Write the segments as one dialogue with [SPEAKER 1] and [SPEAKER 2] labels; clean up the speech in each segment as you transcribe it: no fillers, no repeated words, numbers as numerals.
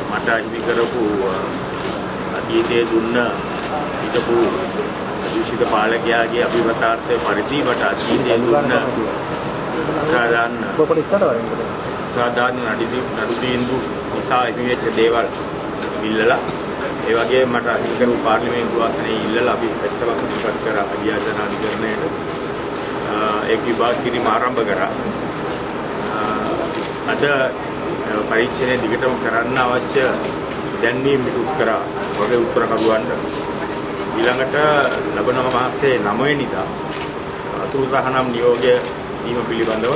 [SPEAKER 1] මට හිමි කරපු අතීතයේ දුන්න හිටපු දූෂිත පාලකයාගේ අභිමතාර්ථය පරිදි මට අතීතයේ දුන්න සාධාරණ නඩු තීන්දුව නිසා ඉතිවිච්ච දේවල් ඉල්ලලා ඒ වගේම මට හිමි කරපු පාර්ලිමේන්තු ආසනයේ ඉල්ලලා අපි පැත්තක් ඉස්පත් කරා අධ්‍යාපන අධිකරණයට ඒක විභාග කිරීම ආරම්භ කරා. අද පරීක්ෂණය දිගටම කරන්න අවශ්‍ය දැන්වීම් ඉටු කරා වගේ උත්තර කරුවන්ට ඊළඟට ලබන මාසයේ 9 වෙනිදා අතුරුදහනම් නියෝගය දීම පිළිබඳව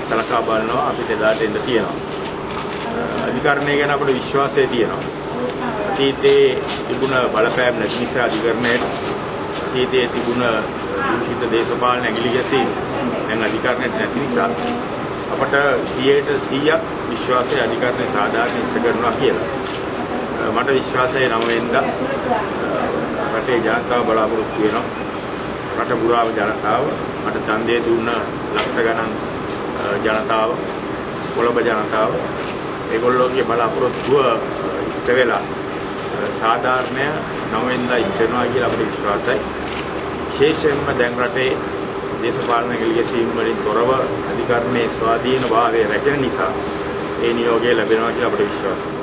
[SPEAKER 1] සලකා බලනවා අපිට එදාට එන්න තියෙනවා. අධිකරණය ගැන අපිට විශ්වාසය තියෙනවා. අතීතයේ තිබුණ බලපෑම් නැති නිසා අධිකරණයට අතීතයේ තිබුණ දූෂිත දේශපාලන ඇඟිලි ගැසීම් දැන් අධිකරණයට නැති නිසා අපට 100% විශ්වාසය අධිකරණය සාධාරණ ඉෂ්ට කරනවා කියලා. මට විශ්වාසය 9 වෙනිදා රටේ ජනතාව බලාපොරොත්තු වෙනවා. රට පුරාම ජනතාව මට ඡන්දය දුන්න ලක්ෂ ගණන් ජනතාව කොළඹ ජනතාව ඒගොල්ලෝගේ බලාපොරොත්තුව ඉෂ්ට වෙලා සාධාරණය 9 වෙනිදා ඉෂ්ට වෙනවා කියලා අපිට විශ්වාසයි. විශේෂයෙන්ම දැන් රටේ දේශපාලන ගැලීම් වලින් තොරව අධිකරණයේ ස්වාධීන භාවය රැකෙන නිසා ඒ නියෝගය ලැබෙනවා කියලා අපිට විශ්වාසයි.